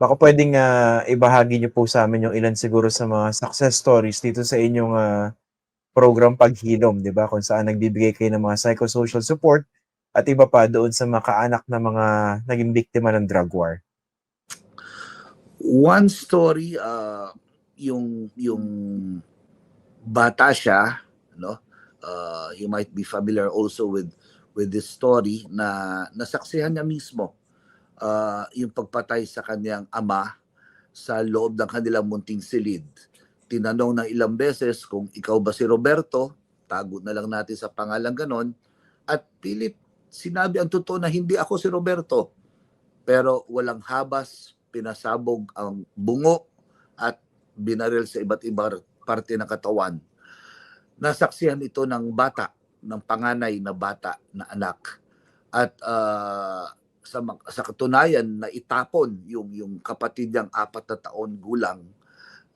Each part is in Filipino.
Baka puwedeng, ibahagi niyo po sa amin yung ilan siguro sa mga success stories dito sa inyong, program Paghilom, 'di ba, kung saan nagbibigay kayo ng mga psychosocial support at iba pa doon sa mga kaanak na mga naging biktima ng drug war. One story, yung bata siya, no? You might be familiar also with this story na nasaksihan niya mismo yung pagpatay sa kanyang ama sa loob ng kanilang munting silid. Tinanong ng ilang beses kung ikaw ba si Roberto, tago na lang natin sa pangalan ganon, at pilit sinabi ang totoo na hindi ako si Roberto. Pero walang habas, pinasabog ang bungo at binaril sa iba't ibang parte ng katawan. Nasaksihan ito ng bata, ng panganay na bata na anak. At sa katunayan na itapon yung kapatid niyang 4 na taon gulang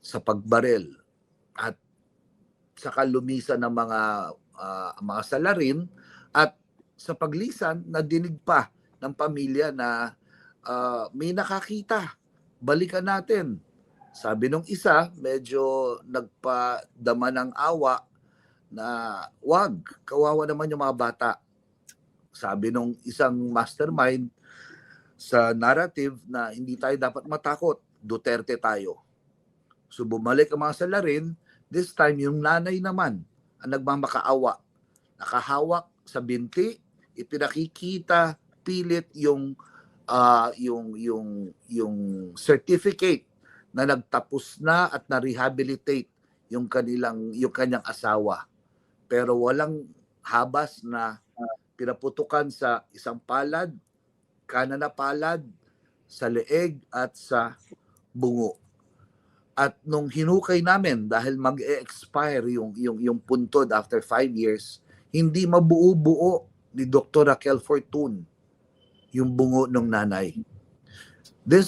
sa pagbaril at saka lumisan ng mga salarin at sa paglisan nadinig pa ng pamilya na may nakakita, balikan natin. Sabi nung isa, medyo nagpadama ng awa na wag, kawawa naman yung mga bata. Sabi nung isang mastermind sa narrative na hindi tayo dapat matakot, Duterte tayo. So bumalik ang mga salarin, this time yung nanay naman ang nagmamakaawa. Nakahawak sa binti, ipinakikita pilit yung certificate na nagtapos na at na-rehabilitate yung kanyang asawa. Pero walang habas na pinaputukan sa isang palad, kanan na palad, sa leeg at sa bungo. At nung hinukay namin dahil mag-e-expire yung puntod after 5 years, hindi mabuo-buo ni Dr. Raquel Fortun yung bungo ng nanay. The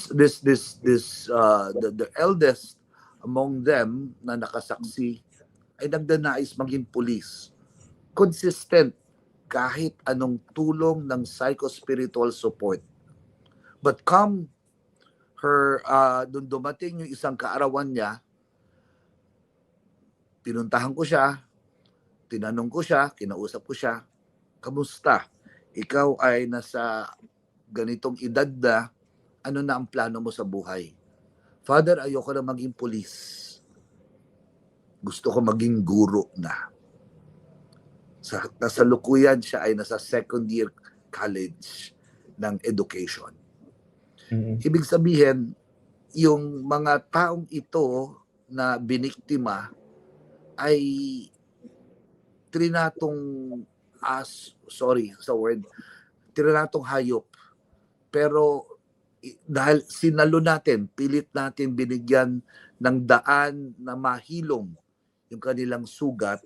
eldest among them na nakasaksi ay nagdanais maging pulis. Consistent kahit anong tulong ng psycho-spiritual support. But come dumating yung isang kaarawan niya, pinuntahan ko siya, tinanong ko siya, kinausap ko siya, kamusta? Ikaw ay nasa ganitong edad na, ano na ang plano mo sa buhay? Father, ayoko na maging pulis. Gusto ko maging guro na. Sa kasalukuyan siya ay nasa second year college ng education. Ibig sabihin, yung mga taong ito na biniktima ay trinatong trinatong hayop. Pero dahil sinalo natin, pilit natin binigyan ng daan na mahilom yung kanilang sugat,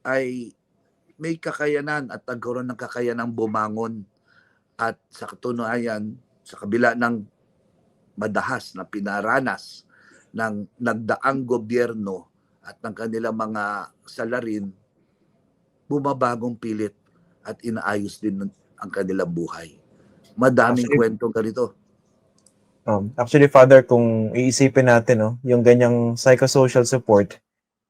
ay may kakayanan at nagkaroon ng kakayanang bumangon. At sa katunayan, sa kabila ng madahas na pinaranas ng nagdaang gobyerno at ng kanilang mga salarin, bumabagong pilit at inaayos din ang kanilang buhay. Madaming kwentong ganito. Actually, Father, kung iisipin natin, no, yung ganyang psychosocial support,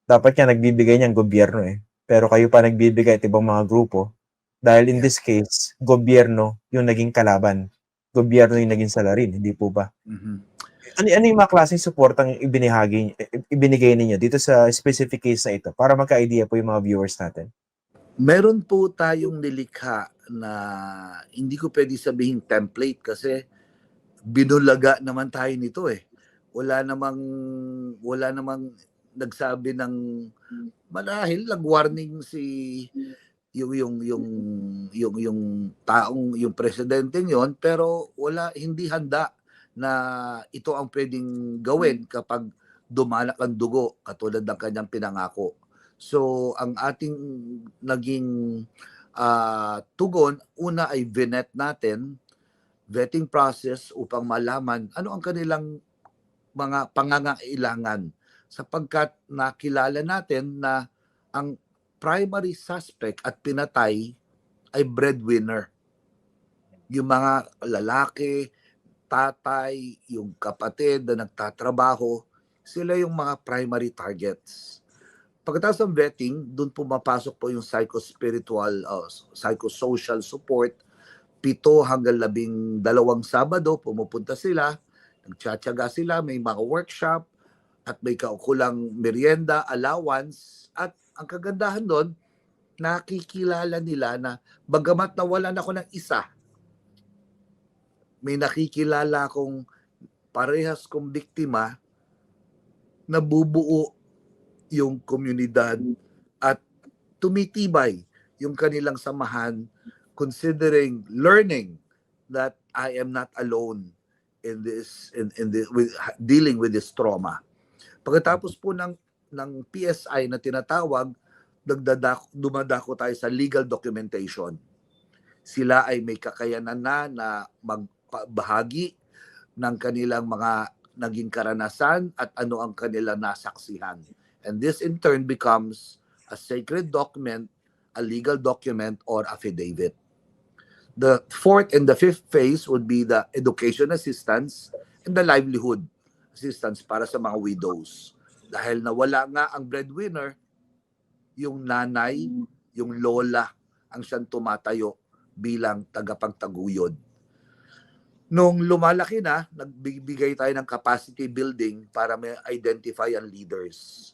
dapat nga nagbibigay niyang gobyerno eh. Pero kayo pa nagbibigay at ibang mga grupo. Dahil in this case, gobyerno yung naging kalaban. Gobyerno yung naging salarin, hindi po ba? Ano yung mga klaseng support ang ibinigay ninyo dito sa specific case na ito para magka-idea po yung mga viewers natin? Meron po tayong nilikha na hindi ko pwede sabihin template kasi binulaga naman tayo nito eh. Wala namang nagsabi ng marahil nag-warning yung taong yung presidente yon, pero hindi handa na ito ang pwedeng gawin kapag dumalak ang dugo katulad ng kanyang pinangako. So ang ating naging tugon, una ay vetting process upang malaman ano ang kanilang mga pangangailangan, sapagkat nakilala natin na ang primary suspect at pinatay ay breadwinner. Yung mga lalaki, tatay, yung kapatid na nagtatrabaho, sila yung mga primary targets. Pagkatapos ng vetting, doon pumapasok po yung psycho-spiritual, psychosocial support. 7 hanggang 12 Sabado, pumupunta sila, nagtsatsaga sila, may mga workshop, at may kaukulang merienda, allowance, at ang kagandahan doon, nakikilala nila na bagamat nawalan ako ng isa, may nakikilala akong parehas kong biktima, nabubuo yung komunidad at tumitibay yung kanilang samahan, considering learning that I am not alone in this with dealing with this trauma. Pagkatapos po ng PSI na tinatawag, dumadako tayo sa legal documentation. Sila ay may kakayanan na magbahagi ng kanilang mga naging karanasan at ano ang kanilang nasaksihan. And this in turn becomes a sacred document, a legal document, or affidavit. The fourth and the fifth phase would be the education assistance and the livelihood assistance para sa mga widows. Dahil nawala nga ang breadwinner, yung nanay, yung lola, ang siyang tumatayo bilang tagapagtaguyod. Nung lumalaki na, nagbibigay tayo ng capacity building para may identify ang leaders.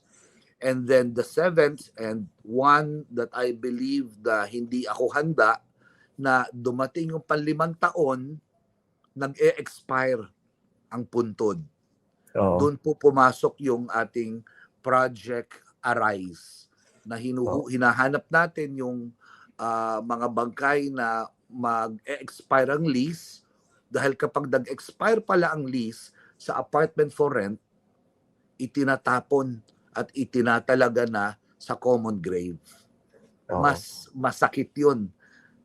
And then the seventh and one that I believe na hindi ako handa, na dumating yung 5 taon, nag-e-expire ang puntod. Oo. Doon po pumasok yung ating Project Arise na hinahanap natin yung mga bangkay na mag-e-expire ang lease, dahil kapag nag-expire pala ang lease sa apartment for rent, itinatapon at itinatalaga na sa common grave. Oo. Mas masakit yun.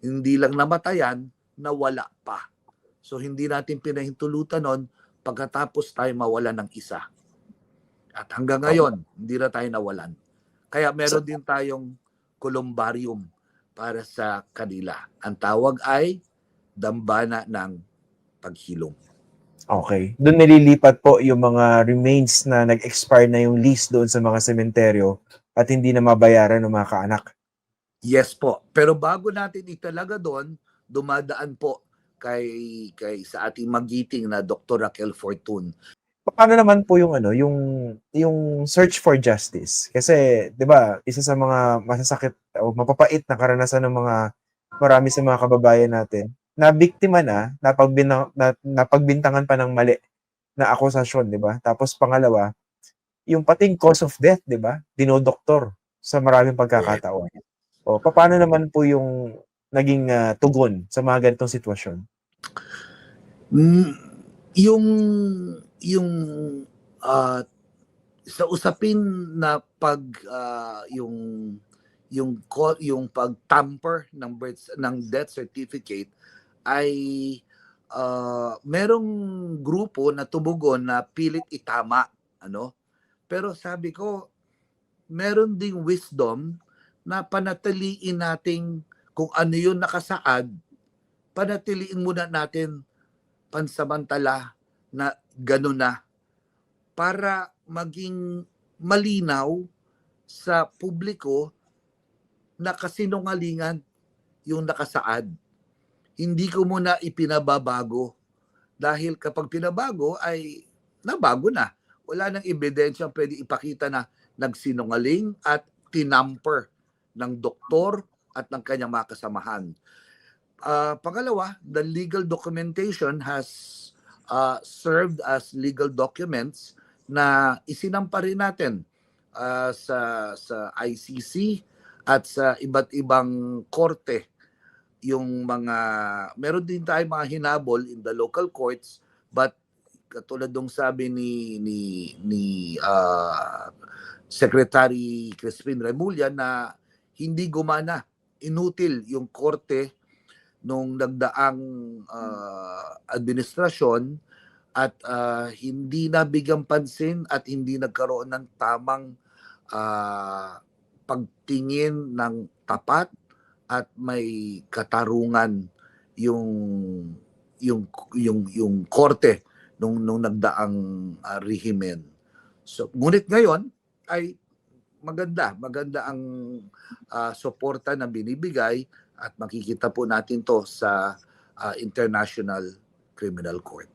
Hindi lang namatayan, nawala pa. So hindi natin pinahintulutan nun pagkatapos tayo mawalan ng isa. At hanggang ngayon, hindi na tayo nawalan. Kaya meron din tayong columbarium para sa kanila. Ang tawag ay Dambana ng Paghilom. Okay. Doon nililipat po yung mga remains na nag-expire na yung lease doon sa mga sementeryo at hindi na mabayaran ng mga kaanak. Yes po. Pero bago natin italaga doon, dumadaan po kay sa ating magiting na Dr. Raquel Fortun. Paano naman po yung yung search for justice? Kasi 'di ba, isa sa mga masasakit o mapapait na karanasan ng marami sa mga kababayan natin, na biktima na, napagbintangan pa ng mali na akusasyon, 'di ba? Tapos pangalawa, yung pating cause of death, 'di ba? Dinodoktor sa maraming pagkakataon. O paano naman po yung naging tugon sa mga ganitong sitwasyon? Yung sa usapin na yung pag-tamper ng death certificate ay merong grupo na tumugon na pilit itama, ano? Pero sabi ko, meron ding wisdom na panatiliin nating kung ano yung nakasaad, panatiliin muna natin pansamantala na gano'n na, para maging malinaw sa publiko na kasinungalingan yung nakasaad. Hindi ko muna ipinababago, dahil kapag pinabago ay nabago na. Wala nang ebidensya pwede ipakita na nagsinungaling at tinamper ng doktor at ng kanyang mga kasamahan. Pangalawa, the legal documentation has served as legal documents na isinampa rin natin sa ICC at sa iba't ibang korte. Yung meron din tayong mga hinabol in the local courts, but katulad ng sabi ni Secretary Crispin Remulla na hindi gumana, inutil yung korte nung nagdaang administrasyon at hindi nabigyan pansin at hindi nagkaroon ng tamang pagtingin ng tapat at may katarungan yung yung korte nung nagdaang rehimen. So ngunit ngayon ay maganda ang suporta na binibigay at makikita po natin to sa International Criminal Court.